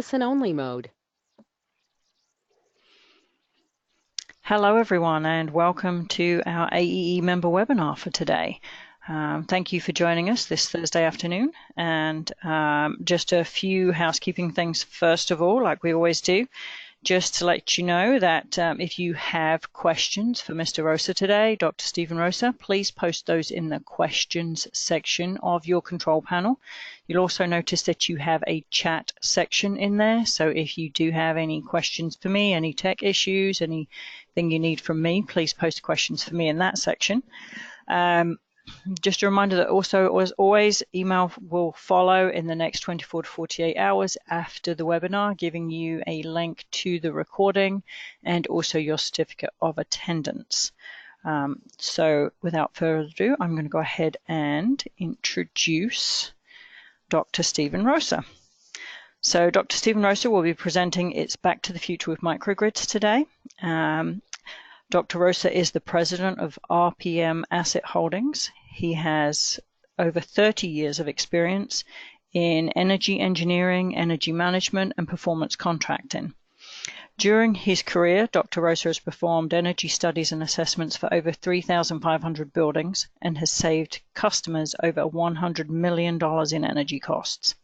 listen-only mode. Hello everyone and welcome to our AEE member webinar for today. Thank you for joining us this Thursday afternoon, and just a few housekeeping things first of all, like we always do. Just to let you know that if you have questions for Mr. Rosa today, Dr. Stephen Rosa, please post those in the questions section of your control panel. You'll also notice that you have a chat section in there. So if you do have any questions for me, any tech issues, anything you need from me, please post questions for me in that section. Just a reminder that also, as always, email will follow in the next 24 to 48 hours after the webinar, giving you a link to the recording and also your certificate of attendance. So without further ado, I'm going to go ahead and introduce Dr. Stephen Rosa. So Dr. Stephen Rosa will be presenting It's Back to the Future with Microgrids today. Dr. Rosa is the president of RPM Asset Holdings. He has over 30 years of experience in energy engineering, energy management, and performance contracting. During his career, Dr. Rosa has performed energy studies and assessments for over 3,500 buildings and has saved customers over $100 million in energy costs.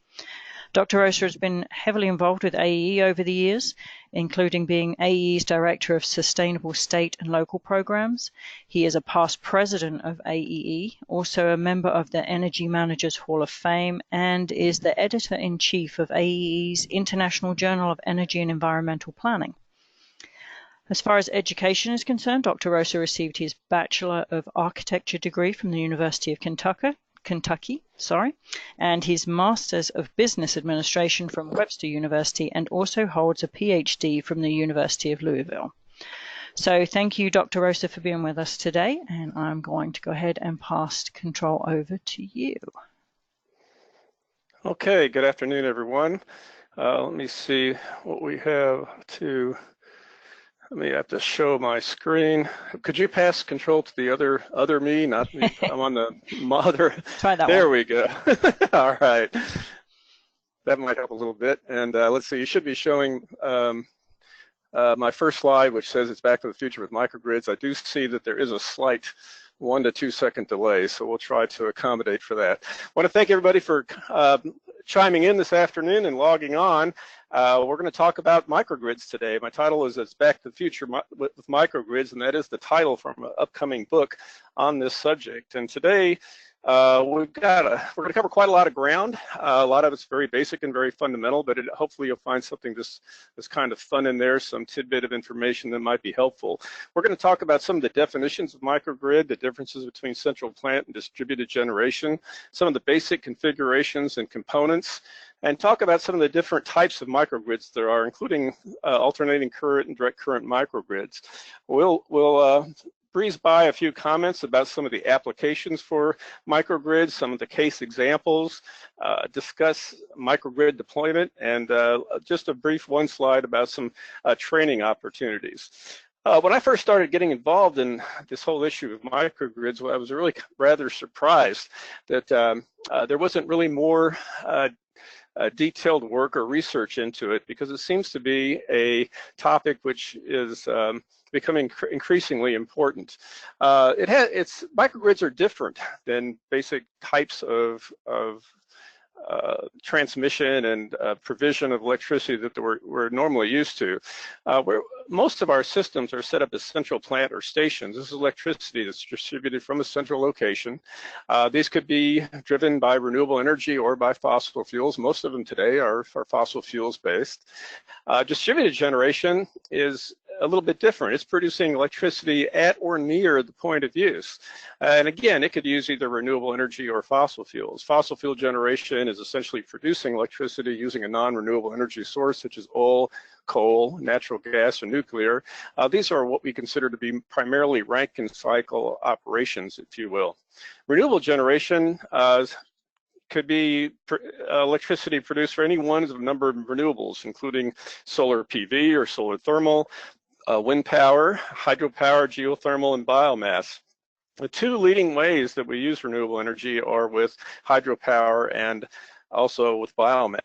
Dr. Rosa has been heavily involved with AEE over the years, including being AEE's Director of Sustainable State and Local Programs. He is a past president of AEE, also a member of the Energy Managers Hall of Fame, and is the editor-in-chief of AEE's International Journal of Energy and Environmental Planning. As far as education is concerned, Dr. Rosa received his Bachelor of Architecture degree from the University of Kentucky, and his Master's of Business Administration from Webster University, and also holds a PhD from the University of Louisville. So thank you, Dr. Rosa, for being with us today, and I'm going to go ahead and pass control over to you. Okay, good afternoon, everyone. Let me see what we have to. Let me have to show my screen. Could you pass control to the other me, not me? I'm on the mother. Try that there one. We go. All right. That might help a little bit. And let's see, you should be showing my first slide, which says it's Back to the Future with Microgrids. I do see that there is a slight 1 to 2 second delay, so we'll try to accommodate for that. I want to thank everybody for chiming in this afternoon and logging on. We're going to talk about microgrids today. My title is It's Back to the Future with Microgrids, and that is the title from an upcoming book on this subject. And today we're going to cover quite a lot of ground. A lot of it's very basic and very fundamental, but hopefully you'll find something that's kind of fun in there, some tidbit of information that might be helpful. We're going to talk about some of the definitions of microgrid, the differences between central plant and distributed generation, some of the basic configurations and components, and talk about some of the different types of microgrids there are, including alternating current and direct current microgrids. We'll breeze by a few comments about some of the applications for microgrids, some of the case examples, discuss microgrid deployment, and just a brief one slide about some training opportunities. When I first started getting involved in this whole issue of microgrids, I was really rather surprised that there wasn't really more detailed work or research into it, because it seems to be a topic which is becoming increasingly important. Microgrids are different than basic types of transmission and provision of electricity that we're normally used to. Where most of our systems are set up as central plant or stations. This is electricity that's distributed from a central location. These could be driven by renewable energy or by fossil fuels. Most of them today are fossil fuels based. Distributed generation is a little bit different. It's producing electricity at or near the point of use. And again, it could use either renewable energy or fossil fuels. Fossil fuel generation is essentially producing electricity using a non-renewable energy source, such as oil, coal, natural gas, or nuclear. These are what we consider to be primarily Rankine cycle operations, if you will. Renewable generation could be electricity produced for any one of a number of renewables, including solar PV or solar thermal, wind power, hydropower, geothermal, and biomass. The two leading ways that we use renewable energy are with hydropower and also with biomass.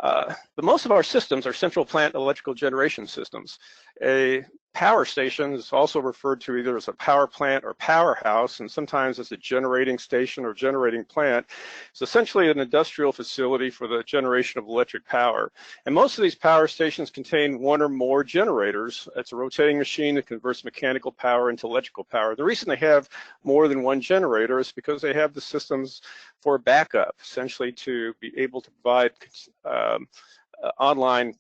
But most of our systems are central plant electrical generation systems. A power station is also referred to either as a power plant or powerhouse, and sometimes as a generating station or generating plant. It's essentially an industrial facility for the generation of electric power. And most of these power stations contain one or more generators. It's a rotating machine that converts mechanical power into electrical power. The reason they have more than one generator is because they have the systems for backup, essentially to be able to provide online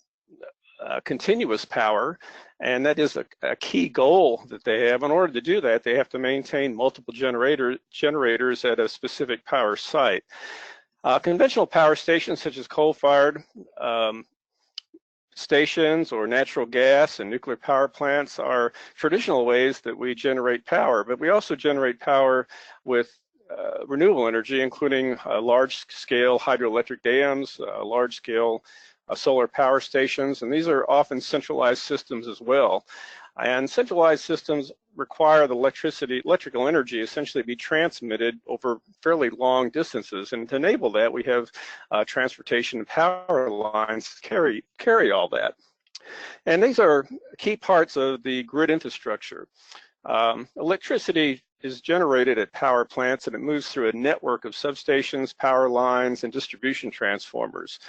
continuous power, and that is a key goal that they have. In order to do that, they have to maintain multiple generators at a specific power site. Conventional power stations such as coal-fired stations or natural gas and nuclear power plants are traditional ways that we generate power, but we also generate power with renewable energy, including large-scale hydroelectric dams, large-scale solar power stations, and these are often centralized systems as well. And centralized systems require the electrical energy essentially be transmitted over fairly long distances. And to enable that, we have transportation and power lines to carry all that. And these are key parts of the grid infrastructure. Electricity is generated at power plants, and it moves through a network of substations, power lines, and distribution transformers.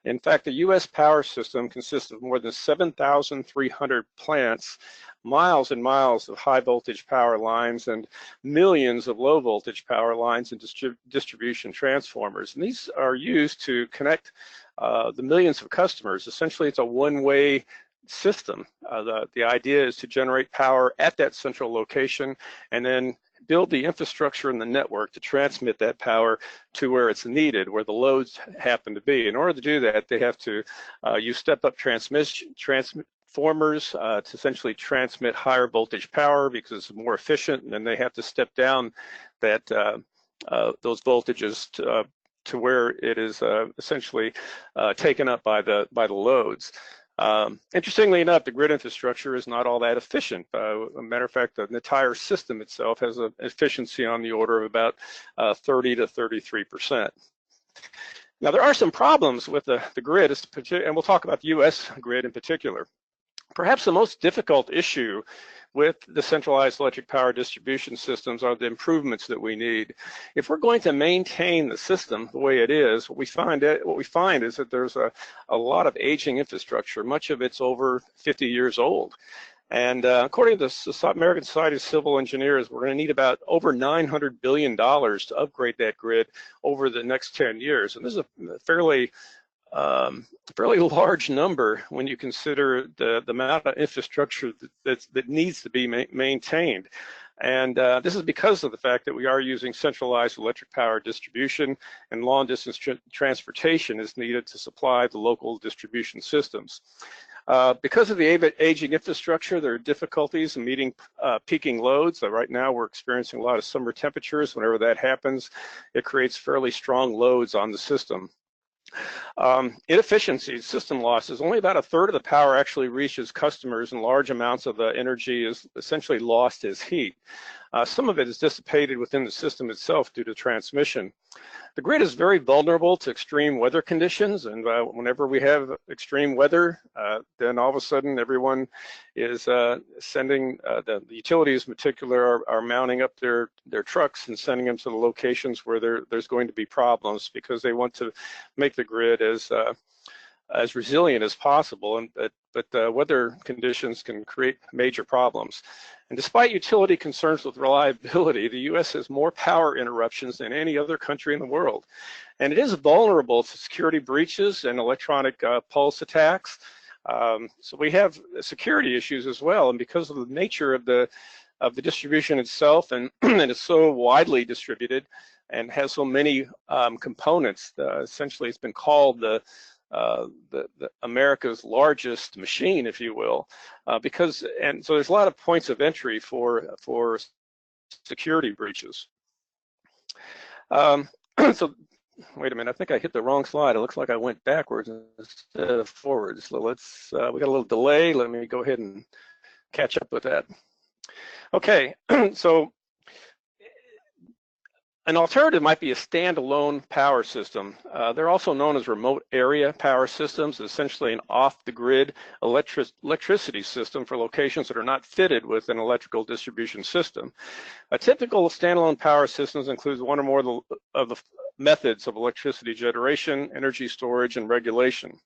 In fact, the U.S. power system consists of more than 7,300 plants, miles and miles of high voltage power lines, and millions of low voltage power lines and distribution transformers. And these are used to connect the millions of customers. Essentially, it's a one-way system. The idea is to generate power at that central location and then build the infrastructure and the network to transmit that power to where it's needed, where the loads happen to be. In order to do that, they have to use step-up transformers to essentially transmit higher voltage power because it's more efficient, and then they have to step down that those voltages to where it is essentially taken up by the loads. Interestingly enough, the grid infrastructure is not all that efficient. A matter of fact, the entire system itself has an efficiency on the order of about 30 to 33%. Now, there are some problems with the grid, and we'll talk about the U.S. grid in particular. Perhaps the most difficult issue with the centralized electric power distribution systems are the improvements that we need. If we're going to maintain the system the way it is, what we find is that there's a lot of aging infrastructure. Much of it's over 50 years old. And according to the American Society of Civil Engineers, we're going to need about over $900 billion to upgrade that grid over the next 10 years. And this is a fairly large number when you consider the amount of infrastructure that needs to be maintained. And this is because of the fact that we are using centralized electric power distribution, and long distance transportation is needed to supply the local distribution systems. Because of the aging infrastructure, there are difficulties in meeting peaking loads. Right now we're experiencing a lot of summer temperatures. Whenever that happens, it creates fairly strong loads on the system. Inefficiencies, system losses, only about a third of the power actually reaches customers, and large amounts of the energy is essentially lost as heat. Some of it is dissipated within the system itself due to transmission. The grid is very vulnerable to extreme weather conditions, and whenever we have extreme weather, then all of a sudden everyone is sending, the utilities in particular are mounting up their trucks and sending them to the locations where there's going to be problems, because they want to make the grid as resilient as possible, but weather conditions can create major problems. And despite utility concerns with reliability, the U.S. has more power interruptions than any other country in the world. And it is vulnerable to security breaches and electronic pulse attacks. So we have security issues as well. And because of the nature of the distribution itself, and it's so widely distributed and has so many components, essentially it's been called the America's largest machine, if you will, and so there's a lot of points of entry for security breaches. So wait a minute, I think I hit the wrong slide. It looks like I went backwards instead of forwards. So we got a little delay. Let me go ahead and catch up with that. Okay, so An alternative might be a standalone power system. They're also known as remote area power systems, essentially an off-the-grid electricity system for locations that are not fitted with an electrical distribution system. A typical standalone power systems includes one or more of the methods of electricity generation, energy storage, and regulation.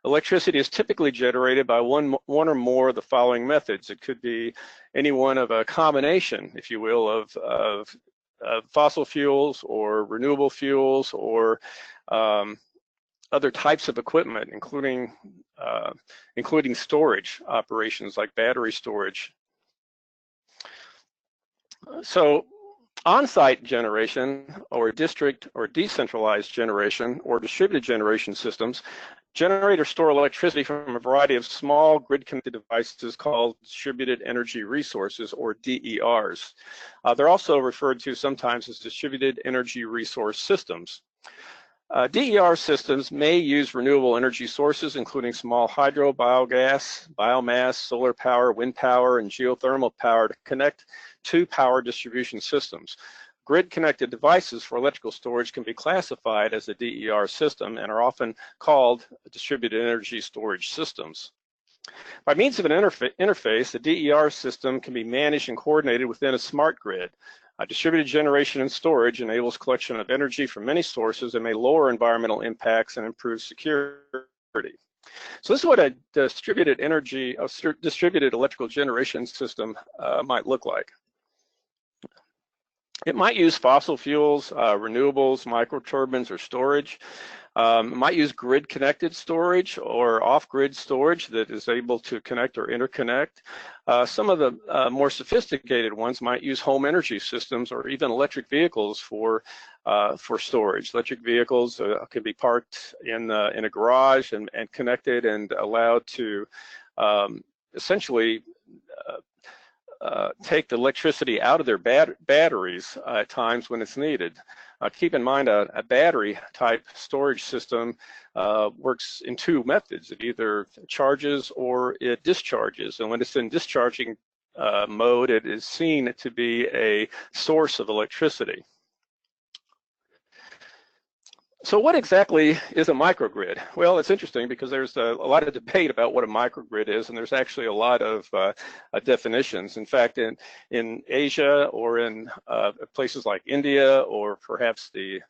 Electricity is typically generated by one or more of the following methods. It could be any one of a combination, if you will, of fossil fuels or renewable fuels or other types of equipment, including storage operations like battery storage. So on-site generation or district or decentralized generation or distributed generation systems generate or store electricity from a variety of small grid-connected devices called distributed energy resources, or DERs. They're also referred to sometimes as distributed energy resource systems. DER systems may use renewable energy sources, including small hydro, biogas, biomass, solar power, wind power, and geothermal power to connect to power distribution systems. Grid-connected devices for electrical storage can be classified as a DER system and are often called distributed energy storage systems. By means of an interface, the DER system can be managed and coordinated within a smart grid. Distributed generation and storage enables collection of energy from many sources and may lower environmental impacts and improve security. So this is what a distributed electrical generation system might look like. It might use fossil fuels, renewables, microturbines, or storage. It might use grid-connected storage or off-grid storage that is able to connect or interconnect. Some of the more sophisticated ones might use home energy systems or even electric vehicles for storage. Electric vehicles can be parked in a garage and connected and allowed to essentially take the electricity out of their batteries at times when it's needed. Keep in mind a battery type storage system works in two methods. It either charges or it discharges, and when it's in discharging mode, it is seen to be a source of electricity. So what exactly is a microgrid? Well, it's interesting because there's a lot of debate about what a microgrid is, and there's actually a lot of definitions. In fact, in Asia or in places like India or perhaps the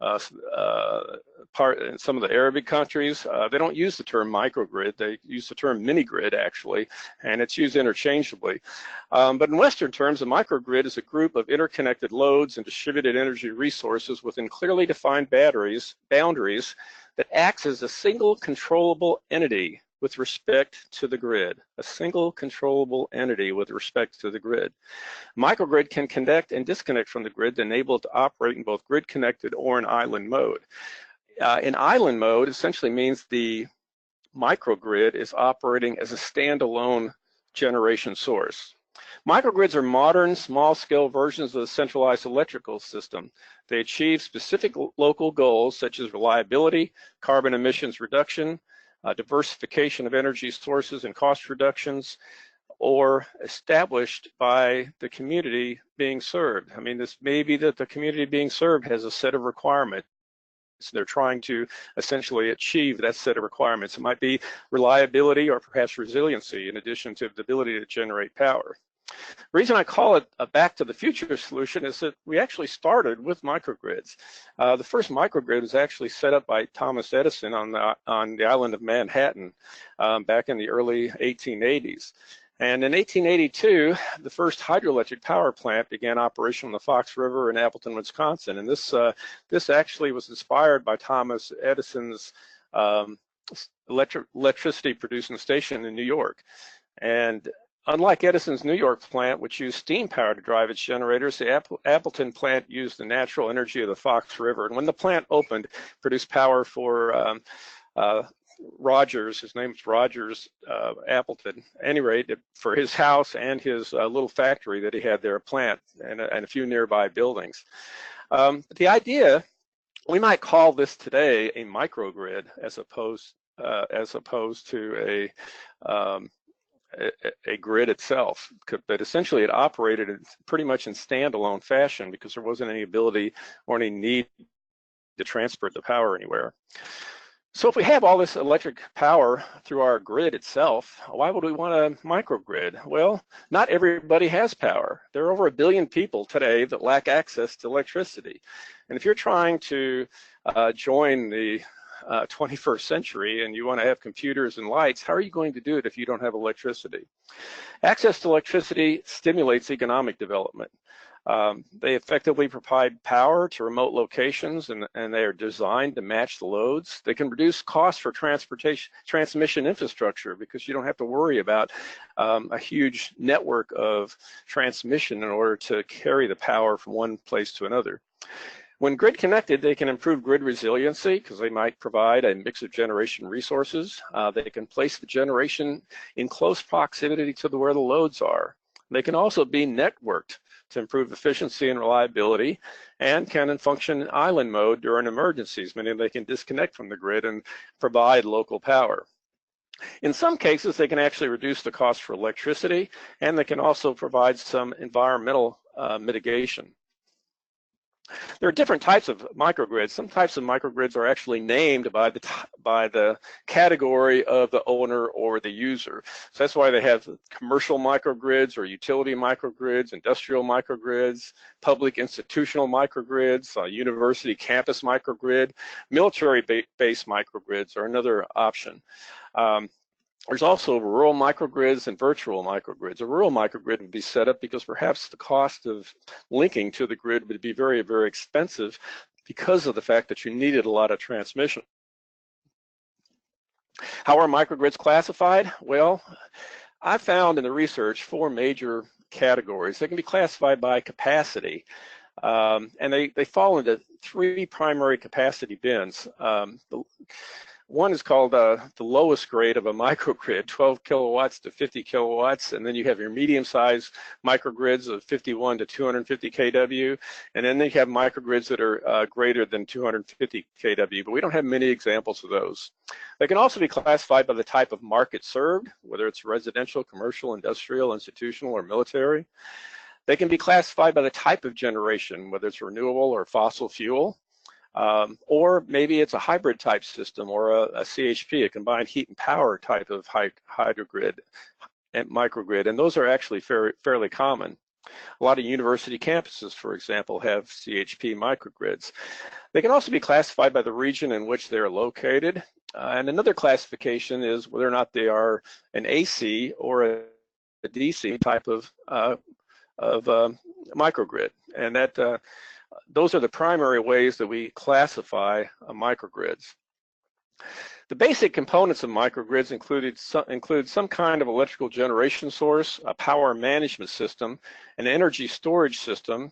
in some of the Arabic countries, they don't use the term microgrid. They use the term mini-grid, actually, and it's used interchangeably. But in Western terms, a microgrid is a group of interconnected loads and distributed energy resources within clearly defined boundaries that acts as a single controllable entity with respect to the grid, a single controllable entity with respect to the grid. Microgrid can connect and disconnect from the grid to enable it to operate in both grid-connected or in island mode. In island mode essentially means the microgrid is operating as a standalone generation source. Microgrids are modern, small-scale versions of the centralized electrical system. They achieve specific local goals such as reliability, carbon emissions reduction, diversification of energy sources and cost reductions, or established by the community being served. I mean, this may be that the community being served has a set of requirements. They're trying to essentially achieve that set of requirements. It might be reliability or perhaps resiliency in addition to the ability to generate power. The reason I call it a back to the future solution is that we actually started with microgrids. The first microgrid was actually set up by Thomas Edison on the island of Manhattan back in the early 1880s. And in 1882, the first hydroelectric power plant began operation on the Fox River in Appleton, Wisconsin. And this actually was inspired by Thomas Edison's electricity producing station in New York. And unlike Edison's New York plant, which used steam power to drive its generators, the Appleton plant used the natural energy of the Fox River. And when the plant opened, produced power for Rogers, his name's Rogers Appleton, at any rate, for his house and his little factory that he had there, a plant, and a few nearby buildings. The idea, we might call this today a microgrid as opposed to a grid itself, but essentially it operated pretty much in standalone fashion because there wasn't any ability or any need to transport the power anywhere. So if we have all this electric power through our grid itself, why would we want a microgrid? Well, not everybody has power. There are over 1 billion people today that lack access to electricity. And if you're trying to join the 21st century and you want to have computers and lights, how are you going to do it if you don't have electricity? Access to electricity stimulates economic development. They effectively provide power to remote locations, and they are designed to match the loads. They can reduce costs for transmission infrastructure because you don't have to worry about a huge network of transmission in order to carry the power from one place to another. When grid connected, they can improve grid resiliency because they might provide a mix of generation resources. They can place the generation in close proximity to where the loads are. They can also be networked to improve efficiency and reliability, and can function in island mode during emergencies, meaning they can disconnect from the grid and provide local power. In some cases, they can actually reduce the cost for electricity, and they can also provide some environmental mitigation. There are different types of microgrids. Some types of microgrids are actually named by the category of the owner or the user. So that's why they have commercial microgrids or utility microgrids, industrial microgrids, public institutional microgrids, university campus microgrid. Military-based microgrids are another option. There's also rural microgrids and virtual microgrids. A rural microgrid would be set up because perhaps the cost of linking to the grid would be very, very expensive because of the fact that you needed a lot of transmission. How are microgrids classified? Well, I found in the research 4 major categories. They can be classified by capacity, and they fall into 3 primary capacity bins. One is called the lowest grade of a microgrid, 12 kilowatts to 50 kilowatts, and then you have your medium-sized microgrids of 51 to 250 kW, and then you have microgrids that are greater than 250 kW, but we don't have many examples of those. They can also be classified by the type of market served, whether it's residential, commercial, industrial, institutional, or military. They can be classified by the type of generation, whether it's renewable or fossil fuel. Or maybe it's a hybrid type system or a CHP, a combined heat and power type of hydrogrid and microgrid, and those are actually fairly common. A lot of university campuses, for example, have CHP microgrids. They can also be classified by the region in which they're located, and another classification is whether or not they are an AC or a DC type of microgrid, and that those are the primary ways that we classify microgrids. The basic components of microgrids include some kind of electrical generation source, a power management system, an energy storage system,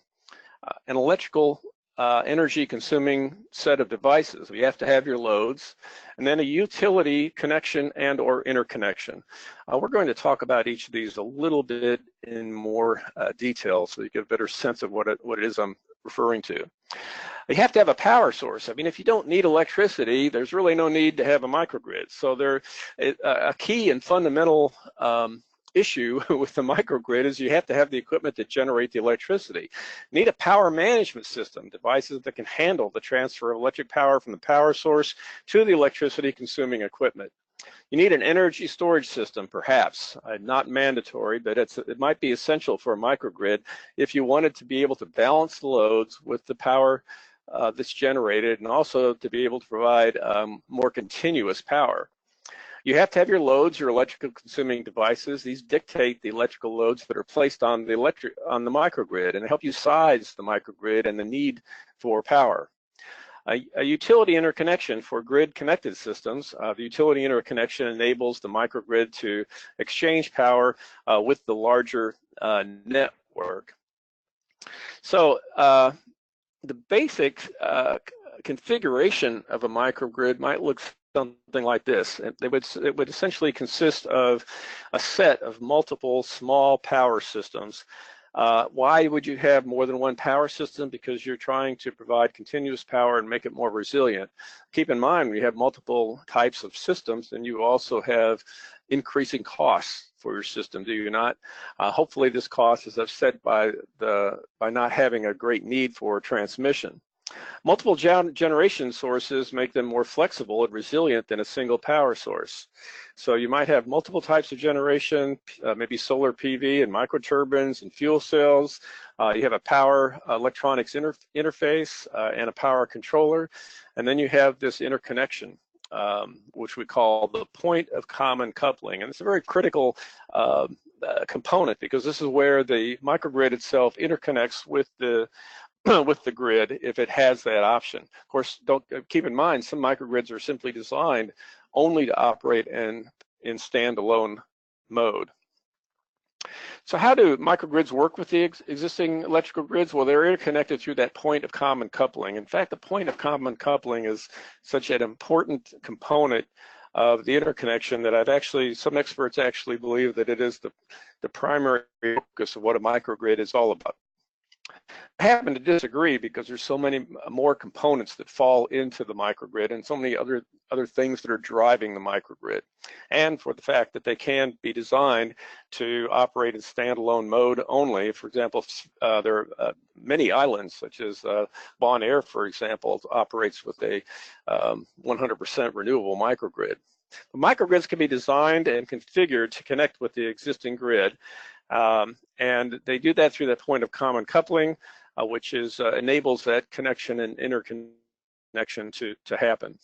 an electrical energy consuming set of devices. You have to have your loads, and then a utility connection and or interconnection. We're going to talk about each of these a little bit in more detail so you get a better sense of what it is I'm referring to. You have to have a power source. I mean, if you don't need electricity, there's really no need to have a microgrid. So a key and fundamental issue with the microgrid is you have to have the equipment that generate the electricity. You need a power management system, devices that can handle the transfer of electric power from the power source to the electricity consuming equipment. You need an energy storage system, perhaps, not mandatory, but it might be essential for a microgrid if you wanted to be able to balance the loads with the power that's generated, and also to be able to provide more continuous power. You have to have your loads, your electrical consuming devices. These dictate the electrical loads that are placed on the microgrid and help you size the microgrid and the need for power. A utility interconnection for grid connected systems. The utility interconnection enables the microgrid to exchange power with the larger network. So the basic configuration of a microgrid might look something like this. It would essentially consist of a set of multiple small power systems. Why would you have more than one power system? Because you're trying to provide continuous power and make it more resilient. Keep in mind, when you have multiple types of systems, then you also have increasing costs for your system, do you not? Hopefully this cost is offset by not having a great need for transmission. Multiple generation sources make them more flexible and resilient than a single power source. So you might have multiple types of generation, maybe solar PV and microturbines and fuel cells. You have a power electronics interface and a power controller. And then you have this interconnection, which we call the point of common coupling. And it's a very critical component, because this is where the microgrid itself interconnects with the with the grid if it has that option. Of course, keep in mind, some microgrids are simply designed only to operate in standalone mode. So how do microgrids work with the existing electrical grids? Well, they're interconnected through that point of common coupling. In fact, the point of common coupling is such an important component of the interconnection that some experts actually believe that it is the primary focus of what a microgrid is all about. I happen to disagree, because there's so many more components that fall into the microgrid and so many other things that are driving the microgrid, and for the fact that they can be designed to operate in standalone mode only. For example, there are many islands, such as Bonaire, for example, operates with a 100% renewable microgrid. The microgrids can be designed and configured to connect with the existing grid, and they do that through that point of common coupling, which enables that connection and interconnection to happen.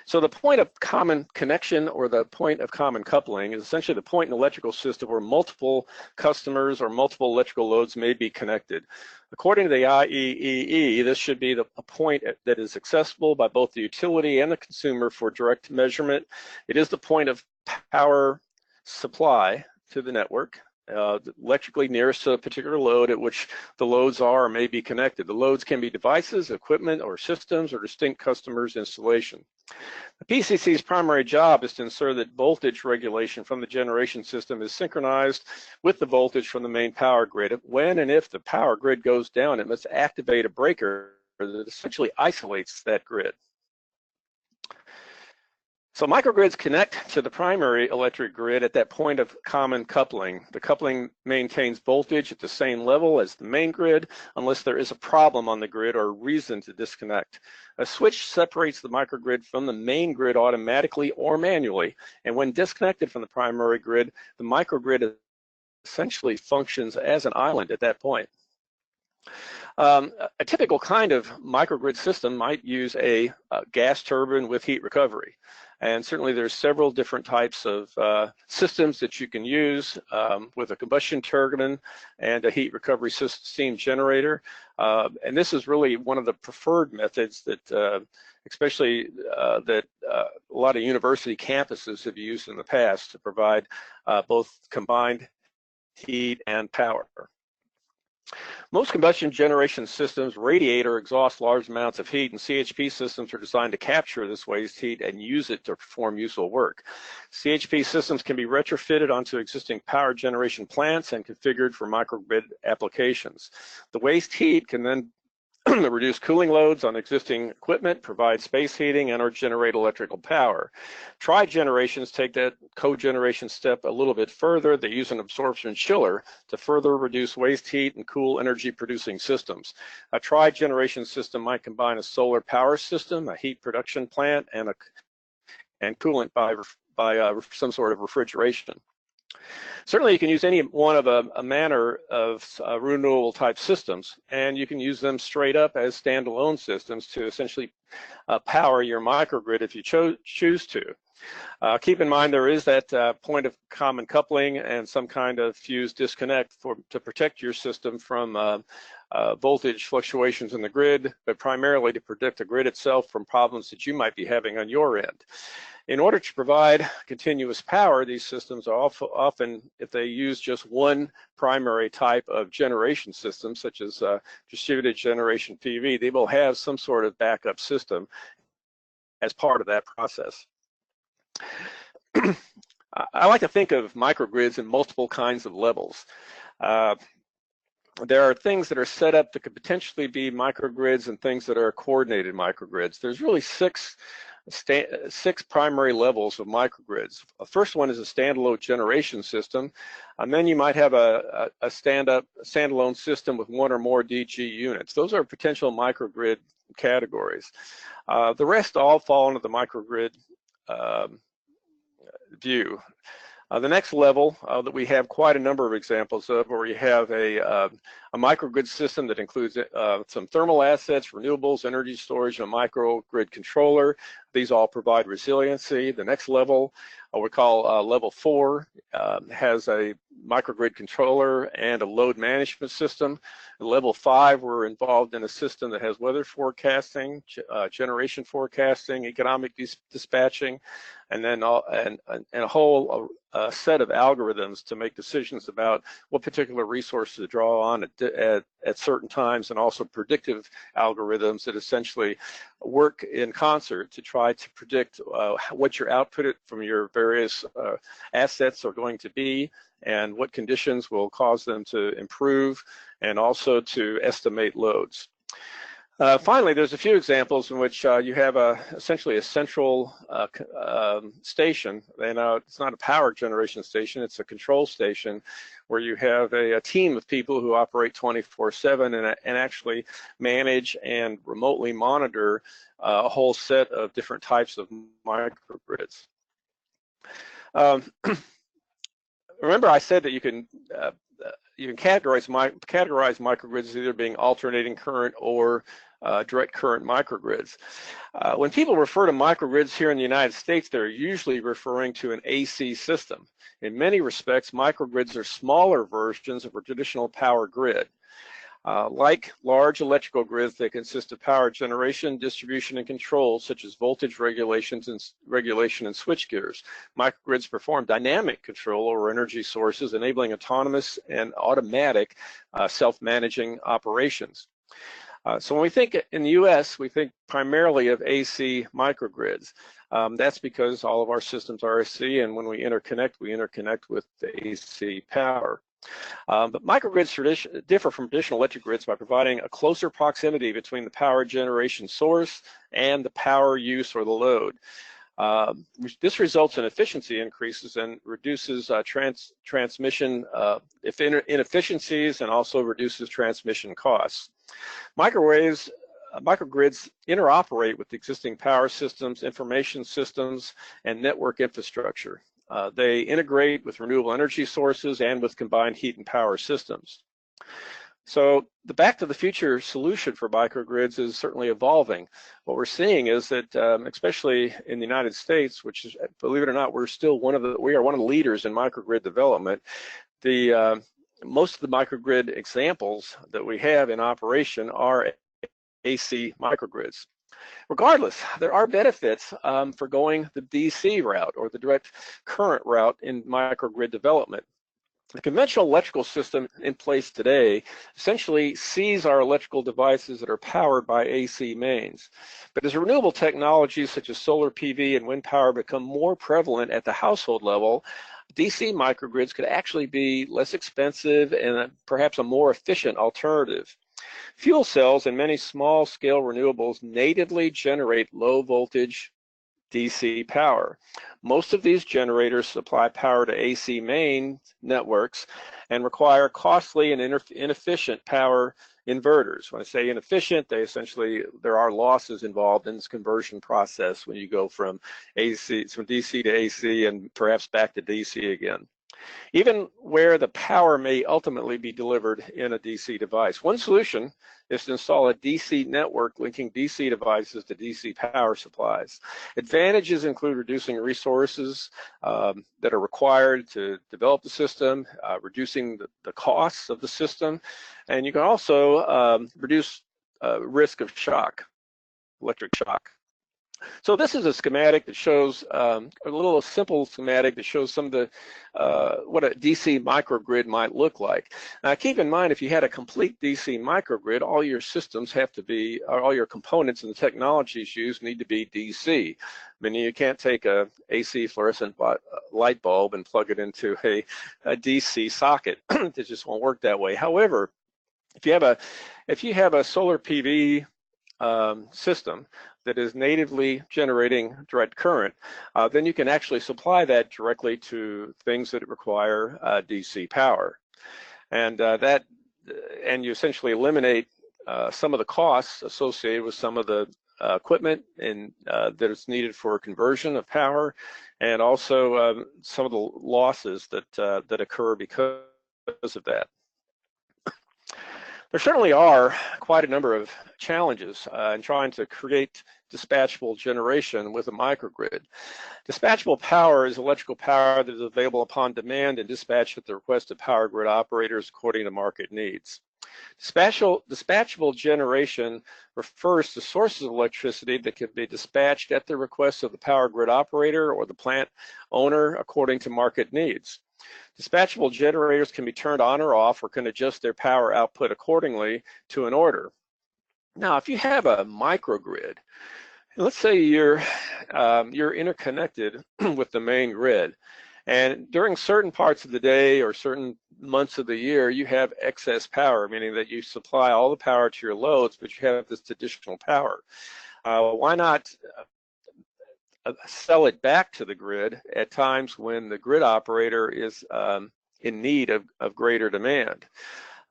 So the point of common connection, or the point of common coupling, is essentially the point in an electrical system where multiple customers or multiple electrical loads may be connected. According to the IEEE, this should be a point that is accessible by both the utility and the consumer for direct measurement. It is the point of power supply to the network, electrically nearest to a particular load at which the loads are or may be connected. The loads can be devices, equipment, or systems, or distinct customers' installation. The PCC's primary job is to ensure that voltage regulation from the generation system is synchronized with the voltage from the main power grid. When and if the power grid goes down, it must activate a breaker that essentially isolates that grid. So microgrids connect to the primary electric grid at that point of common coupling. The coupling maintains voltage at the same level as the main grid unless there is a problem on the grid or a reason to disconnect. A switch separates the microgrid from the main grid automatically or manually, and when disconnected from the primary grid, the microgrid essentially functions as an island at that point. A typical kind of microgrid system might use a gas turbine with heat recovery. And certainly there's several different types of systems that you can use with a combustion turbine and a heat recovery steam generator. And this is really one of the preferred methods that especially that a lot of university campuses have used in the past to provide both combined heat and power. Most combustion generation systems radiate or exhaust large amounts of heat, and CHP systems are designed to capture this waste heat and use it to perform useful work. CHP systems can be retrofitted onto existing power generation plants and configured for microgrid applications. The waste heat can then reduce cooling loads on existing equipment, provide space heating, and or generate electrical power. TriGenerations take that cogeneration step a little bit further. They use an absorption chiller to further reduce waste heat and cool energy producing systems. A TriGeneration system might combine a solar power system, a heat production plant, and coolant by some sort of refrigeration. Certainly you can use any one of a manner of renewable type systems, and you can use them straight up as standalone systems to essentially power your microgrid if you choose to. Keep in mind there is that point of common coupling and some kind of fuse disconnect to protect your system from voltage fluctuations in the grid, but primarily to protect the grid itself from problems that you might be having on your end. In order to provide continuous power, these systems are often, if they use just one primary type of generation system, such as distributed generation PV, they will have some sort of backup system as part of that process. I like to think of microgrids in multiple kinds of levels. There are things that are set up that could potentially be microgrids and things that are coordinated microgrids. There's really 6 six primary levels of microgrids. The first one is a standalone generation system, and then you might have a standalone system with one or more DG units. Those are potential microgrid categories. The rest all fall into the microgrid view. The next level that we have quite a number of examples of, where you have a microgrid system that includes some thermal assets, renewables, energy storage, and a microgrid controller. These all provide resiliency. The next level, we call level 4, has a microgrid controller and a load management system. At level 5, we're involved in a system that has weather forecasting, generation forecasting, economic dispatching, and then a whole set of algorithms to make decisions about what particular resources to draw on at certain times, and also predictive algorithms that essentially work in concert to try to predict what your output from your various assets are going to be, and what conditions will cause them to improve, and also to estimate loads. Finally, there's a few examples in which you have essentially a central station, and it's not a power generation station, it's a control station, where you have a team of people who operate 24/7 and actually manage and remotely monitor a whole set of different types of microgrids. Remember, I said that you can categorize microgrids as either being alternating current or direct current microgrids. When people refer to microgrids here in the United States, they're usually referring to an AC system. In many respects, microgrids are smaller versions of a traditional power grid. Like large electrical grids, they consist of power generation, distribution, and control, such as voltage regulation and switchgears. Microgrids perform dynamic control over energy sources, enabling autonomous and automatic self-managing operations. So when we think in the US, we think primarily of AC microgrids. That's because all of our systems are AC, and when we interconnect with the AC power. But microgrids differ from traditional electric grids by providing a closer proximity between the power generation source and the power use or the load. This results in efficiency increases and reduces transmission inefficiencies, and also reduces transmission costs. Microgrids interoperate with existing power systems, information systems, and network infrastructure. They integrate with renewable energy sources and with combined heat and power systems. So the Back to the Future solution for microgrids is certainly evolving. What we're seeing is that, especially in the United States, which is, believe it or not, we are one of the leaders in microgrid development. Most of the microgrid examples that we have in operation are AC microgrids. Regardless, there are benefits for going the DC route, or the direct current route, in microgrid development. The conventional electrical system in place today essentially sees our electrical devices that are powered by AC mains. But as renewable technologies such as solar PV and wind power become more prevalent at the household level, DC microgrids could actually be less expensive and perhaps a more efficient alternative. Fuel cells and many small-scale renewables natively generate low-voltage DC power. Most of these generators supply power to AC main networks and require costly and inefficient power inverters. When I say inefficient, there are losses involved in this conversion process when you go from DC to AC and perhaps back to DC again. Even where the power may ultimately be delivered in a DC device. One solution is to install a DC network linking DC devices to DC power supplies. Advantages include reducing resources that are required to develop the system, reducing the costs of the system, and you can also reduce risk of electric shock. So this is a schematic that shows a simple schematic that shows some of the what a DC microgrid might look like. Now keep in mind, if you had a complete DC microgrid, all your systems all your components and the technologies used need to be DC. Meaning you can't take a AC fluorescent light bulb and plug it into a DC socket. It just won't work that way. However, if you have a solar PV system that is natively generating direct current, then you can actually supply that directly to things that require DC power. And you essentially eliminate some of the costs associated with some of the equipment that is needed for conversion of power, and also some of the losses that occur because of that. There certainly are quite a number of challenges in trying to create dispatchable generation with a microgrid. Dispatchable power is electrical power that is available upon demand and dispatched at the request of power grid operators according to market needs. Dispatchable generation refers to sources of electricity that can be dispatched at the request of the power grid operator or the plant owner according to market needs. Dispatchable generators can be turned on or off or can adjust their power output accordingly to an order. Now, if you have a microgrid, let's say you're interconnected with the main grid, and during certain parts of the day or certain months of the year, you have excess power, meaning that you supply all the power to your loads, but you have this additional power. Why not sell it back to the grid at times when the grid operator is in need of greater demand?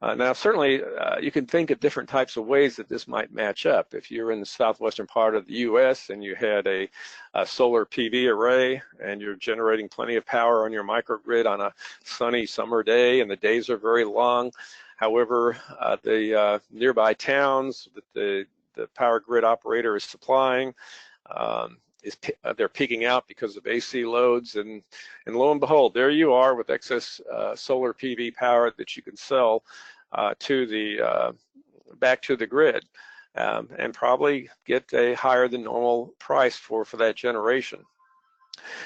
Now, certainly, you can think of different types of ways that this might match up. If you're in the southwestern part of the U.S. and you had a solar PV array and you're generating plenty of power on your microgrid on a sunny summer day and the days are very long, however, the nearby towns that the power grid operator is supplying, they're peaking out because of AC loads, and lo and behold, there you are with excess solar PV power that you can sell back to the grid, and probably get a higher than normal price for that generation.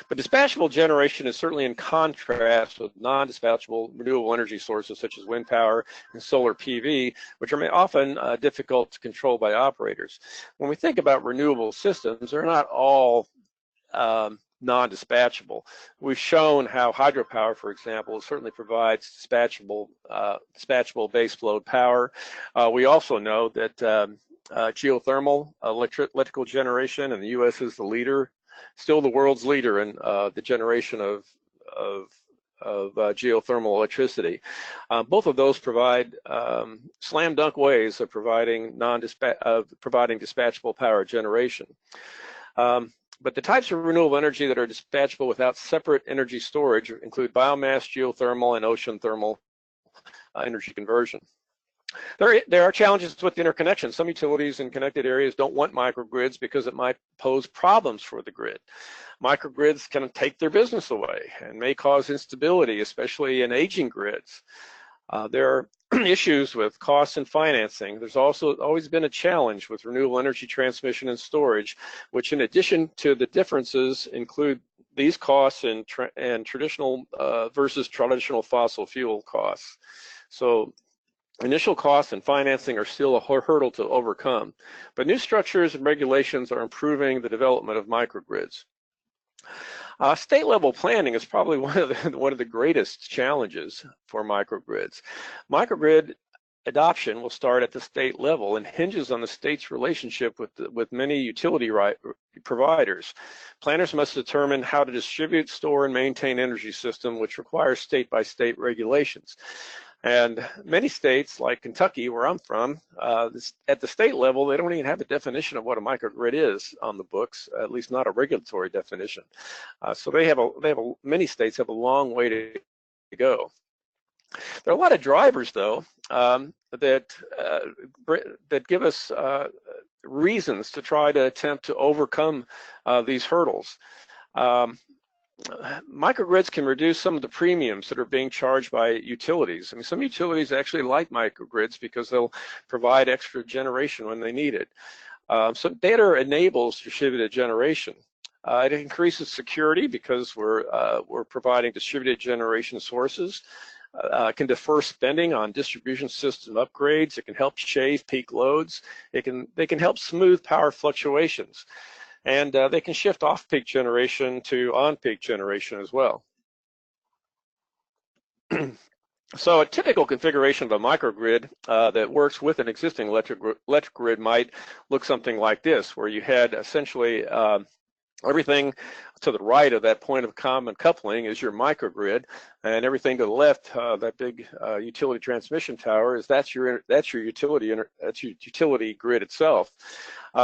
But dispatchable generation is certainly in contrast with non-dispatchable renewable energy sources such as wind power and solar PV, which are often difficult to control by operators. When we think about renewable systems, they're not all non-dispatchable. We've shown how hydropower, for example, certainly provides dispatchable baseload power. We also know that geothermal electrical generation, and the U.S. is the leader, still the world's leader in the generation of geothermal electricity. Both of those provide slam dunk ways of providing dispatchable power generation. But the types of renewable energy that are dispatchable without separate energy storage include biomass, geothermal, and ocean thermal energy conversion. There are challenges with interconnection. Some utilities in connected areas don't want microgrids because it might pose problems for the grid. Microgrids can take their business away and may cause instability, especially in aging grids. There are issues with costs and financing. There's also always been a challenge with renewable energy transmission and storage, which in addition to the differences include these costs and traditional versus traditional fossil fuel costs. So initial costs and financing are still a hurdle to overcome, but new structures and regulations are improving the development of microgrids. State-level planning is probably one of the greatest challenges for microgrids. Microgrid adoption will start at the state level and hinges on the state's relationship with many utility providers. Planners must determine how to distribute, store, and maintain energy system, which requires state-by-state regulations. And many states, like Kentucky, where I'm from, at the state level, they don't even have a definition of what a microgrid is on the books, at least not a regulatory definition. So many states have a long way to go. There are a lot of drivers, though, that give us reasons to try to attempt to overcome these hurdles. Microgrids can reduce some of the premiums that are being charged by utilities. I mean, some utilities actually like microgrids because they'll provide extra generation when they need it. So data enables distributed generation. It increases security because we're providing distributed generation sources. It can defer spending on distribution system upgrades. It can help shave peak loads. They can help smooth power fluctuations. And they can shift off-peak generation to on-peak generation as well. So a typical configuration of a microgrid that works with an existing electric grid might look something like this, where you had essentially everything to the right of that point of common coupling is your microgrid, and everything to the left, that big utility transmission tower, that's your utility grid itself.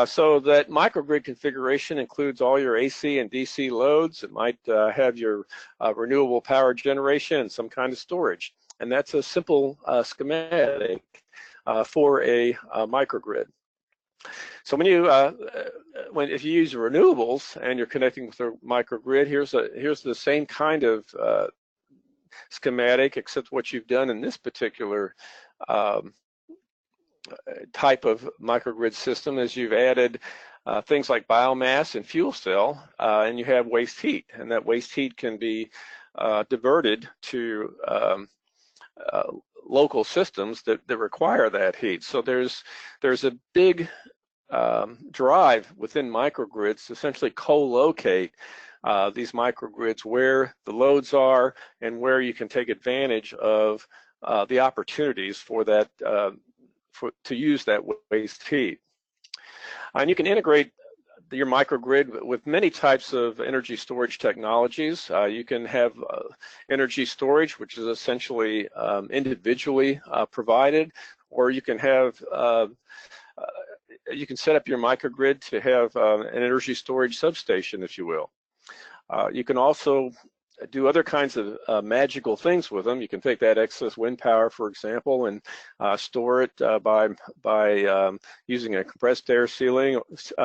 So that microgrid configuration includes all your AC and DC loads. It might have your renewable power generation and some kind of storage, and that's a simple schematic for a microgrid. So when you, if you use renewables and you're connecting with a microgrid, here's the same kind of schematic, except what you've done in this particular type of microgrid system is you've added things like biomass and fuel cell, and you have waste heat, and that waste heat can be diverted to local systems that require that heat. So there's a big drive within microgrids to essentially co-locate these microgrids where the loads are and where you can take advantage of the opportunities for that to use that waste heat. And you can integrate your microgrid with many types of energy storage technologies. You can have energy storage, which is essentially individually provided, or you can have you can set up your microgrid to have an energy storage substation, if you will. You can also do other kinds of magical things with them. You can take that excess wind power, for example, and store it by using a compressed air sealing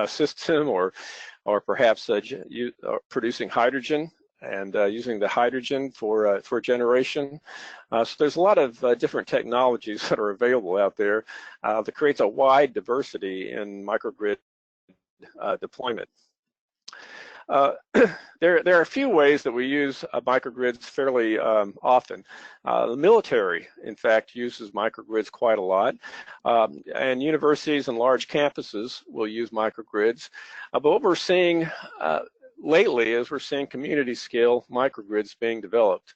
system, or perhaps producing hydrogen and using the hydrogen for generation. So there's a lot of different technologies that are available out there that creates a wide diversity in microgrid deployment. There are a few ways that we use microgrids fairly often. The military, in fact, uses microgrids quite a lot, and universities and large campuses will use microgrids. But what we're seeing lately is we're seeing community scale microgrids being developed.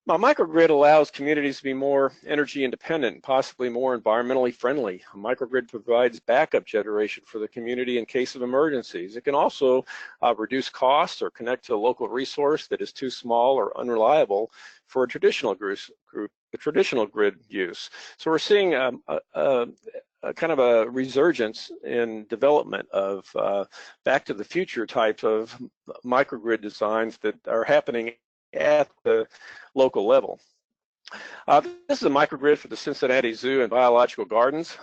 Now, microgrid allows communities to be more energy independent, possibly more environmentally friendly. A microgrid provides backup generation for the community in case of emergencies. It can also reduce costs or connect to a local resource that is too small or unreliable for a traditional grid use. So we're seeing a kind of a resurgence in development of back to the future type of microgrid designs that are happening at the local level. This is a microgrid for the Cincinnati Zoo and Biological Gardens.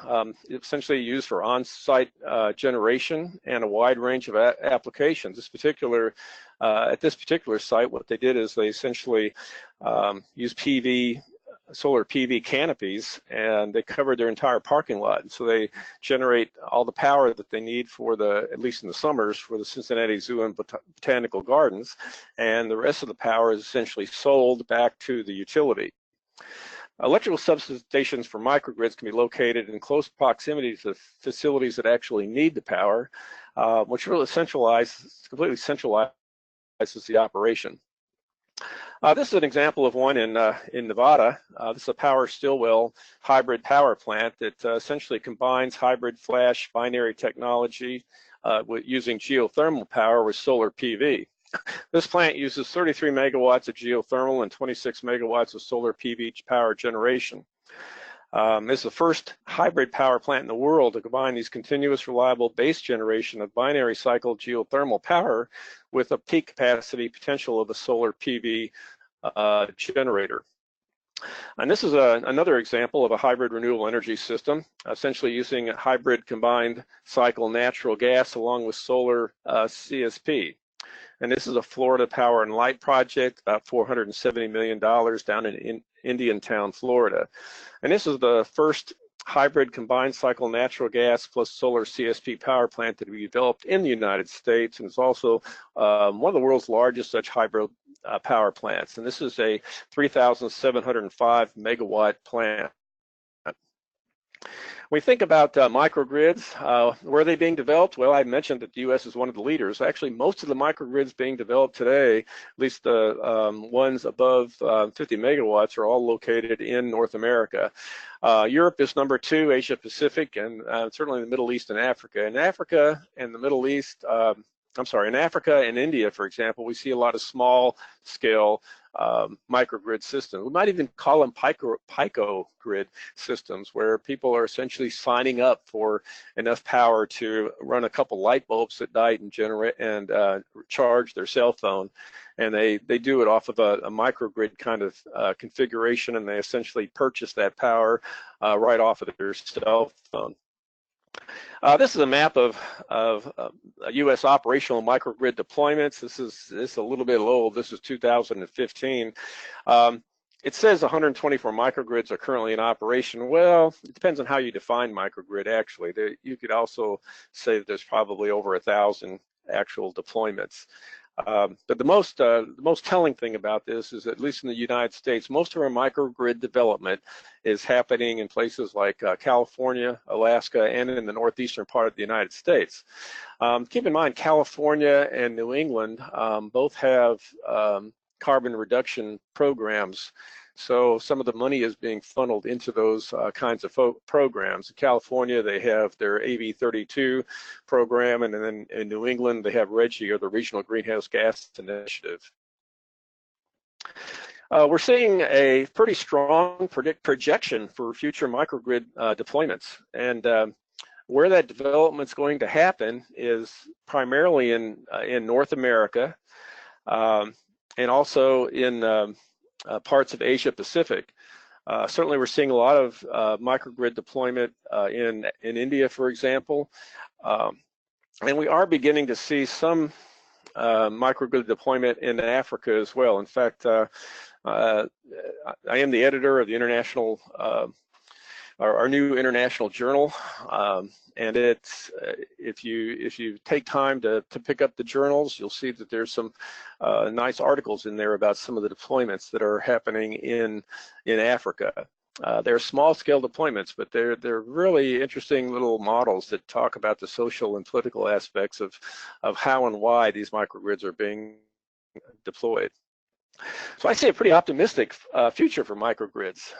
It's essentially used for on-site generation and a wide range of applications. At this particular site, what they did is they essentially used solar PV canopies, and they covered their entire parking lot. And so they generate all the power that they need for at least in the summers, for the Cincinnati Zoo and Botanical Gardens, and the rest of the power is essentially sold back to the utility. Electrical substations for microgrids can be located in close proximity to facilities that actually need the power, which really completely centralizes the operation. This is an example of one in Nevada. This is a Power Stillwell hybrid power plant that essentially combines hybrid flash binary technology using geothermal power with solar PV. This plant uses 33 megawatts of geothermal and 26 megawatts of solar PV power generation. This is the first hybrid power plant in the world to combine these continuous, reliable base generation of binary cycle geothermal power with a peak capacity potential of a solar PV generator. And this is another example of a hybrid renewable energy system, essentially using a hybrid combined cycle natural gas along with solar CSP. And this is a Florida Power and Light project, about $470 million down in Indiantown, Florida. And this is the first hybrid combined cycle natural gas plus solar CSP power plant that we developed in the United States, and it's also one of the world's largest such hybrid power plants. And this is a 3,705 megawatt plant. we think about microgrids, where are they being developed? Well, I mentioned that the U.S. is one of the leaders. Actually, most of the microgrids being developed today, at least the ones above 50 megawatts, are all located in North America. Europe is number 2, Asia Pacific, and certainly the Middle East and Africa. In Africa and the Middle East, in Africa and India, for example, we see a lot of small-scale microgrid systems. We might even call them picogrid systems, where people are essentially signing up for enough power to run a couple light bulbs at night and generate and charge their cell phone. And they do it off of a microgrid kind of configuration, and they essentially purchase that power right off of their cell phone. This is a map of U.S. operational microgrid deployments. This is a little bit old. This is 2015. It says 124 microgrids are currently in operation. Well, it depends on how you define microgrid, actually. You could also say that there's probably over 1,000 actual deployments. But the most telling thing about this is, at least in the United States, most of our microgrid development is happening in places like California, Alaska, and in the northeastern part of the United States. Keep in mind, California and New England both have carbon reduction programs. So some of the money is being funneled into those kinds of programs. In California, they have their AB 32 program, and then in New England, they have RGGI, or the Regional Greenhouse Gas Initiative. We're seeing a pretty strong projection for future microgrid deployments. And where that development's going to happen is primarily in North America, and also in parts of Asia Pacific. Certainly we're seeing a lot of microgrid deployment in India, for example. And we are beginning to see some microgrid deployment in Africa as well. In fact, I am the editor of the international, our new international journal, and it's if you take time to pick up the journals, you'll see that there's some nice articles in there about some of the deployments that are happening in Africa. They're small-scale deployments, but they're really interesting little models that talk about the social and political aspects of how and why these microgrids are being deployed. So I see a pretty optimistic future for microgrids.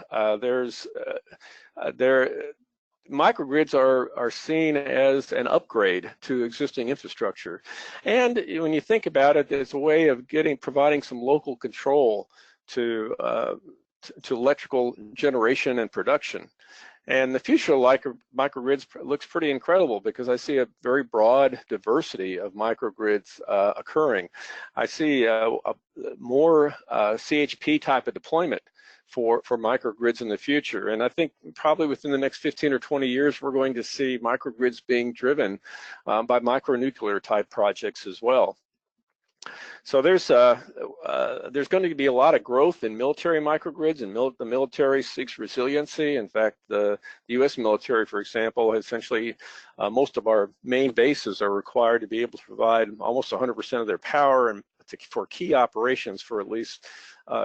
Microgrids are seen as an upgrade to existing infrastructure, and when you think about it, it's a way of providing some local control to electrical generation and production. And the future of microgrids looks pretty incredible, because I see a very broad diversity of microgrids occurring. I see more CHP type of deployment for microgrids in the future. And I think probably within the next 15 or 20 years, we're going to see microgrids being driven by micronuclear type projects as well. So there's going to be a lot of growth in military microgrids, and the military seeks resiliency. In fact, the U.S. military, for example, essentially most of our main bases are required to be able to provide almost 100% of their power and for key operations for at least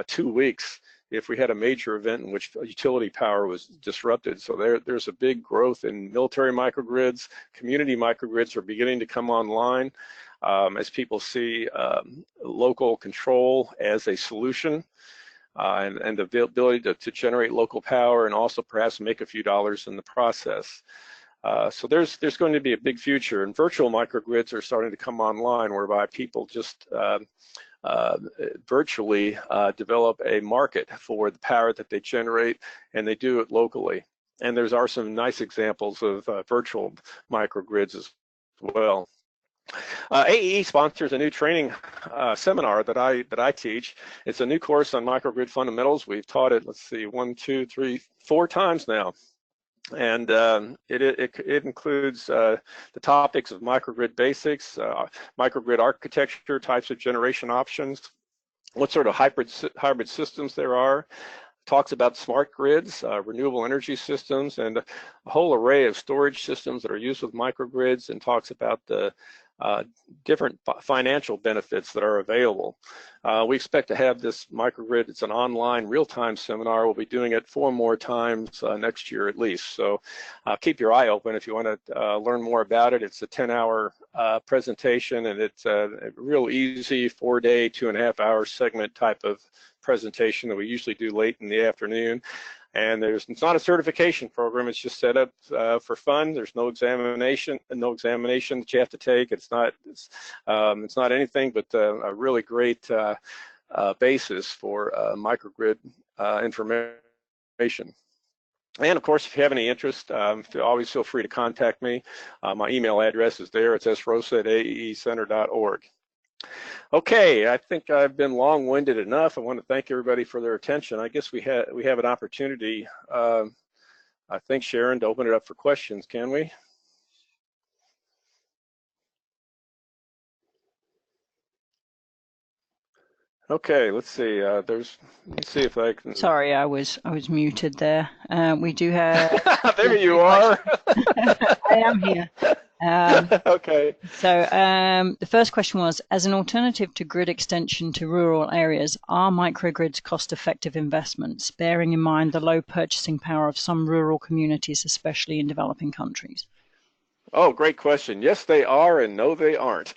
2 weeks if we had a major event in which utility power was disrupted. So there's a big growth in military microgrids. Community microgrids are beginning to come online as people see local control as a solution, and the ability to generate local power, and also perhaps make a few dollars in the process. So there's going to be a big future, and virtual microgrids are starting to come online, whereby people just virtually develop a market for the power that they generate, and they do it locally. And are some nice examples of virtual microgrids as well. AEE sponsors a new training seminar that I teach. It's a new course on microgrid fundamentals. We've taught it, let's see, 1, 2, 3, 4 times now. And it includes the topics of microgrid basics, microgrid architecture, types of generation options, what sort of hybrid systems there are, talks about smart grids, renewable energy systems, and a whole array of storage systems that are used with microgrids, and talks about the different financial benefits that are available. We expect to have this Microgrid, it's an online real-time seminar. We'll be doing it 4 more times next year at least. So keep your eye open if you want to learn more about it. It's a 10-hour presentation, and it's a real easy 4-day, 2.5-hour segment type of presentation that we usually do late in the afternoon. And it's not a certification program. It's just set up for fun. There's no examination that you have to take. It's not anything but a really great basis for microgrid information. And of course, if you have any interest, always feel free to contact me. My email address is there. It's srosa@aeecenter.org. Okay, I think I've been long-winded enough. I want to thank everybody for their attention. I guess we have an opportunity, I think, Sharon, to open it up for questions. Can we? Okay, let's see. Let me see if I can. Sorry, I was muted there. We do have. There you are. I am here. Okay. So the first question was, as an alternative to grid extension to rural areas, are microgrids cost-effective investments, bearing in mind the low purchasing power of some rural communities, especially in developing countries? Oh, great question. Yes, they are, and no, they aren't.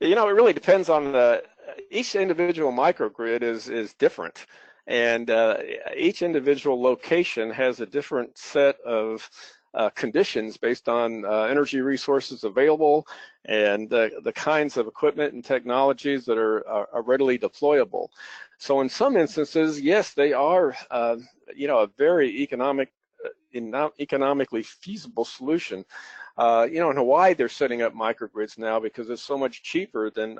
You know, it really depends on each individual microgrid is different, and each individual location has a different set of conditions based on energy resources available and the kinds of equipment and technologies that are readily deployable. So in some instances, yes, they are, you know, a very economically feasible solution. You know, in Hawaii, they're setting up microgrids now because it's so much cheaper than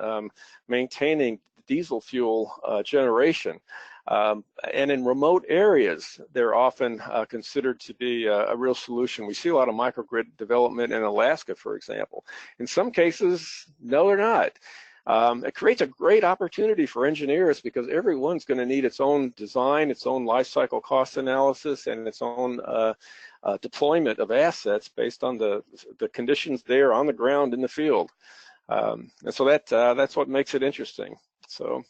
maintaining diesel fuel generation. And in remote areas, they're often considered to be a real solution. We see a lot of microgrid development in Alaska, for example. In some cases, no, they're not. It creates a great opportunity for engineers because everyone's going to need its own design, its own life cycle cost analysis, and its own deployment of assets based on the conditions there on the ground in the field. And so that's what makes it interesting. So.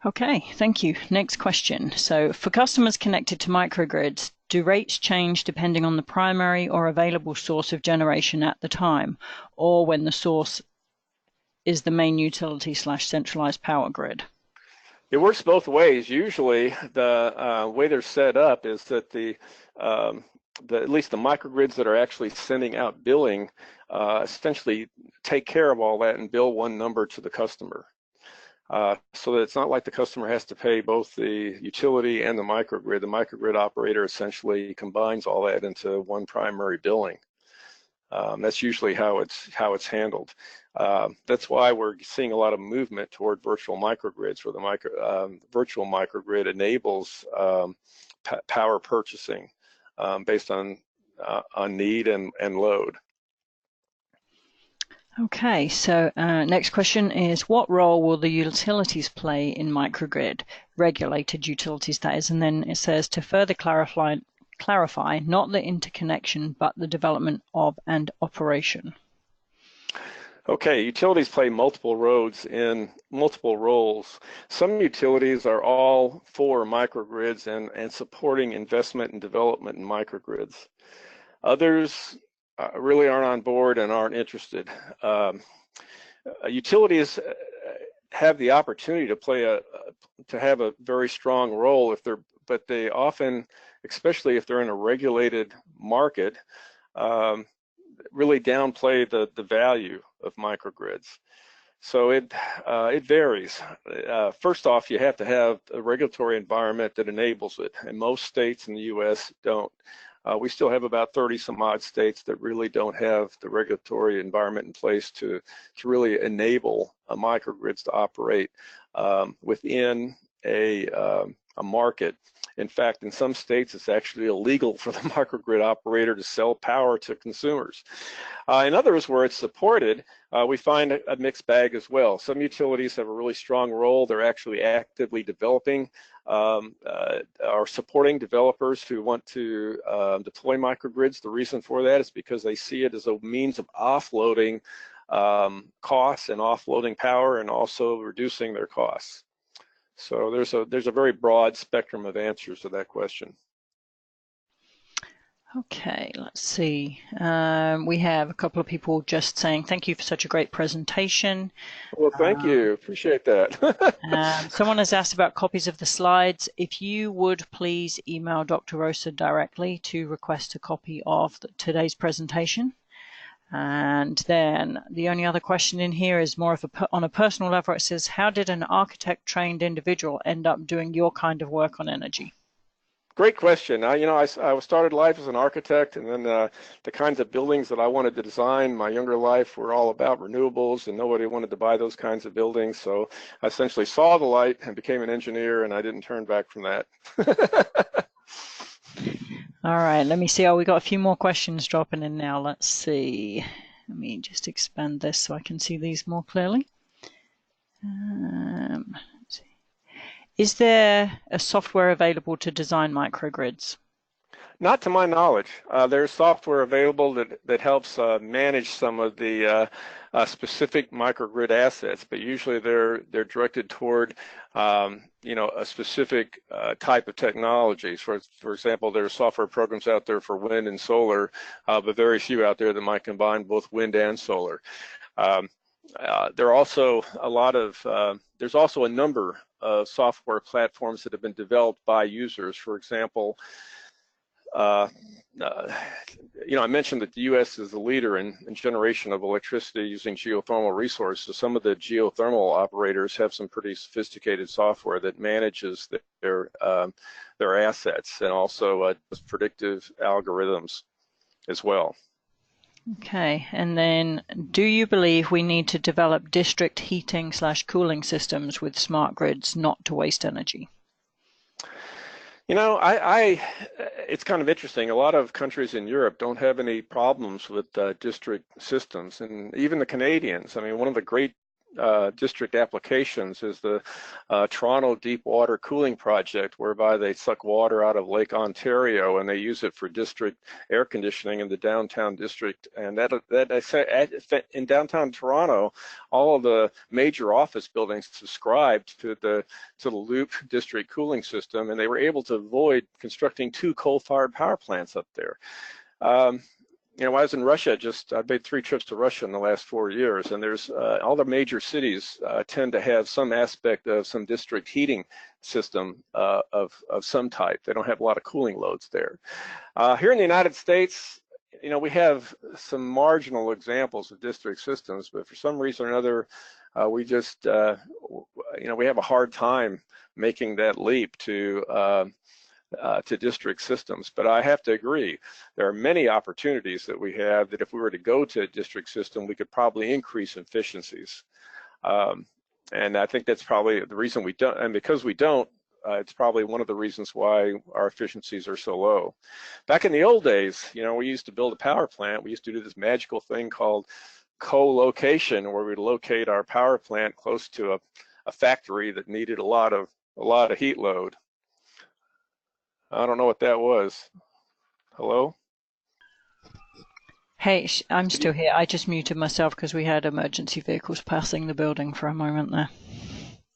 Okay, thank you. Next question. So for customers connected to microgrids, do rates change depending on the primary or available source of generation at the time, or when the source is the main utility / centralized power grid? It works both ways. Usually the way they're set up is that at least the microgrids that are actually sending out billing essentially take care of all that and bill one number to the customer. So that it's not like the customer has to pay both the utility and the microgrid. The microgrid operator essentially combines all that into one primary billing. That's usually how it's handled. That's why we're seeing a lot of movement toward virtual microgrids, where the virtual microgrid enables power purchasing based on need and load. Okay, so next question is, what role will the utilities play in microgrid, regulated utilities that is, and then it says to further clarify not the interconnection, but the development of and operation. Okay, utilities play multiple roles. Some utilities are all for microgrids and supporting investment and development in microgrids. Others really aren't on board and aren't interested. Utilities have the opportunity to have a very strong role but they often, especially if they're in a regulated market, really downplay the value of microgrids. So it varies. First off, you have to have a regulatory environment that enables it, and most states in the U.S. don't. We still have about 30 some odd states that really don't have the regulatory environment in place to really enable microgrids to operate within a market. In fact, in some states, it's actually illegal for the microgrid operator to sell power to consumers. In others, where it's supported, we find a mixed bag as well. Some utilities have a really strong role. They're actually actively developing are supporting developers who want to deploy microgrids. The reason for that is because they see it as a means of offloading costs and offloading power and also reducing their costs. So there's a very broad spectrum of answers to that question. Okay, let's see. We have a couple of people just saying thank you for such a great presentation. Well, thank you. Appreciate that. Someone has asked about copies of the slides. If you would please email Dr. Rosa directly to request a copy of today's presentation. And then the only other question in here is more of on a personal level. It says, how did an architect-trained individual end up doing your kind of work on energy? Great question. I started life as an architect, and then the kinds of buildings that I wanted to design my younger life were all about renewables, and nobody wanted to buy those kinds of buildings. So I essentially saw the light and became an engineer, and I didn't turn back from that. All right, let me see. Oh, we got a few more questions dropping in now. Let's see. Let me just expand this so I can see these more clearly. Let's see. Is there a software available to design microgrids? Not to my knowledge. There's software available that helps manage some of the specific microgrid assets, but usually they're directed toward a specific type of technologies. For example, there are software programs out there for wind and solar, but very few out there that might combine both wind and solar. There are also there's also a number of software platforms that have been developed by users. For example, I mentioned that the U.S. is the leader in generation of electricity using geothermal resources. Some of the geothermal operators have some pretty sophisticated software that manages their assets and also does predictive algorithms as well. Okay, and then do you believe we need to develop district heating/cooling systems with smart grids not to waste energy? It's kind of interesting. A lot of countries in Europe don't have any problems with district systems, and even the Canadians. I mean, one of the great district applications is the Toronto Deep Water Cooling Project, whereby they suck water out of Lake Ontario and they use it for district air conditioning in the downtown district. And in downtown Toronto, all of the major office buildings subscribed to the Loop district cooling system, and they were able to avoid constructing 2 coal-fired power plants up there. When I was in Russia, I've made 3 trips to Russia in the last 4 years, and there's all the major cities tend to have some aspect of some district heating system of some type. They don't have a lot of cooling loads there. Here in the United States, we have some marginal examples of district systems, but for some reason or another, we have a hard time making that leap to district systems. But I have to agree, there are many opportunities that we have that if we were to go to a district system, we could probably increase efficiencies. And I think that's probably the reason we don't, and because we don't, it's probably one of the reasons why our efficiencies are so low. Back in the old days, we used to build a power plant. We used to do this magical thing called co-location, where we'd locate our power plant close to a factory that needed a lot of heat load. I don't know what that was. Hello? Hey, I'm still here. I just muted myself because we had emergency vehicles passing the building for a moment there.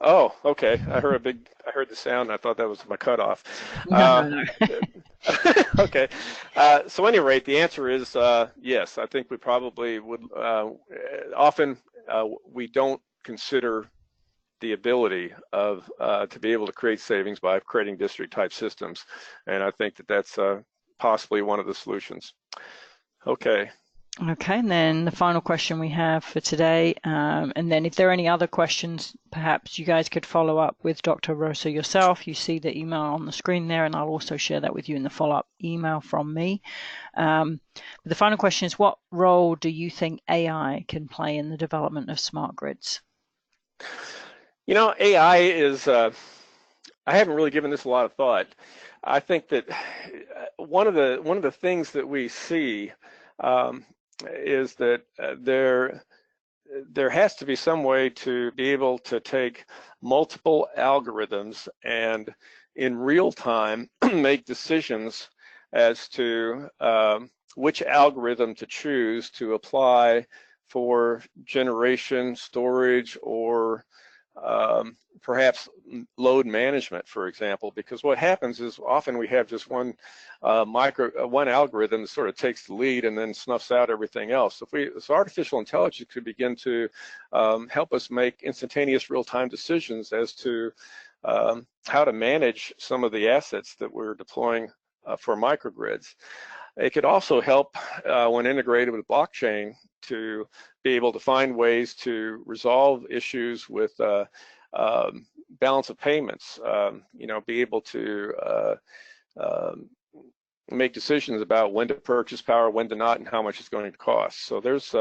Oh, okay. I heard the sound. And I thought that was my cutoff. No. Okay. So at any rate, the answer is yes. I think we probably would. Often we don't consider the ability of to be able to create savings by creating district type systems, and I think that that's possibly one of the solutions. Okay, and then the final question we have for today, and then if there are any other questions, perhaps you guys could follow up with Dr. Rosa yourself. You see the email on the screen there, and I'll also share that with you in the follow-up email from me. The final question is, what role do you think AI can play in the development of smart grids? AI is, I haven't really given this a lot of thought. I think that one of the things that we see is that there has to be some way to be able to take multiple algorithms and in real time make decisions as to which algorithm to choose to apply for generation, storage, or perhaps load management, for example, because what happens is often we have just one algorithm that sort of takes the lead and then snuffs out everything else. So artificial intelligence could begin to help us make instantaneous real-time decisions as to how to manage some of the assets that we're deploying for microgrids. It could also help when integrated with blockchain to be able to find ways to resolve issues with balance of payments, be able to make decisions about when to purchase power, when to not, and how much it's going to cost. So there's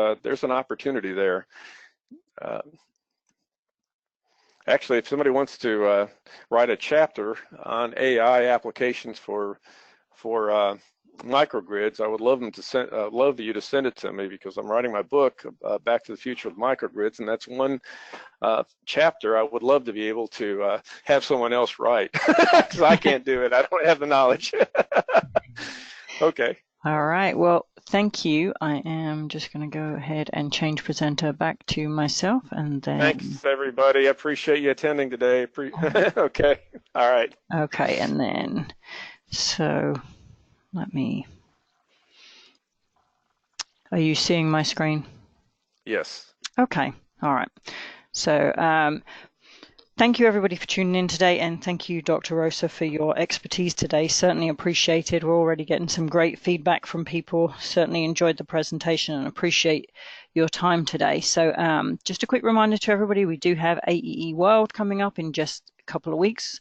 an opportunity there. Actually, if somebody wants to write a chapter on AI applications for microgrids, I would love them to love you to send it to me, because I'm writing my book, Back to the Future of Microgrids, and that's one chapter I would love to be able to have someone else write, because I can't do it. I don't have the knowledge. Okay. All right. Well, thank you. I am just going to go ahead and change presenter back to myself, and then. Thanks, everybody. I appreciate you attending today. Okay. All right. Okay, and then so. Let me. Are you seeing my screen? Yes. Okay. All right. So thank you everybody for tuning in today, and thank you, Dr. Rosa, for your expertise today. Certainly appreciated. We're already getting some great feedback from people. Certainly enjoyed the presentation and appreciate your time today. So just a quick reminder to everybody, we do have AEE World coming up in just a couple of weeks.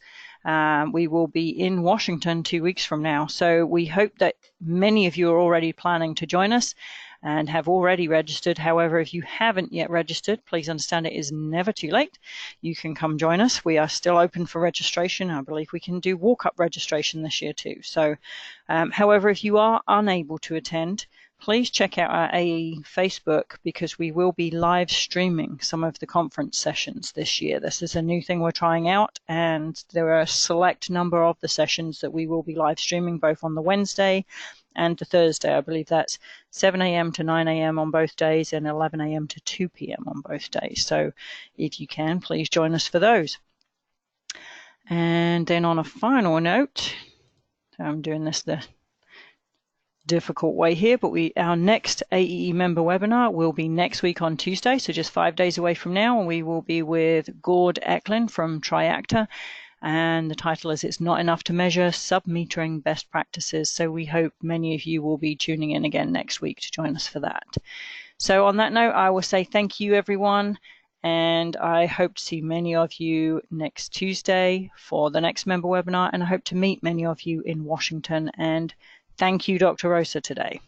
We will be in Washington 2 weeks from now. So we hope that many of you are already planning to join us and have already registered. However, if you haven't yet registered, please understand it is never too late. You can come join us. We are still open for registration. I believe we can do walk-up registration this year too. So, however, if you are unable to attend, please check out our AE Facebook, because we will be live streaming some of the conference sessions this year. This is a new thing we're trying out, and there are a select number of the sessions that we will be live streaming, both on the Wednesday and the Thursday. I believe that's 7 a.m. to 9 a.m. on both days and 11 a.m. to 2 p.m. on both days. So if you can, please join us for those. And then on a final note, I'm doing this the difficult way here, but our next AEE member webinar will be next week on Tuesday, so just 5 days away from now, and we will be with Gord Eklund from Triacta, and the title is It's Not Enough to Measure, Sub-Metering Best Practices. So we hope many of you will be tuning in again next week to join us for that. So on that note, I will say thank you everyone, and I hope to see many of you next Tuesday for the next member webinar, and I hope to meet many of you in Washington. And thank you, Dr. Rosa, today.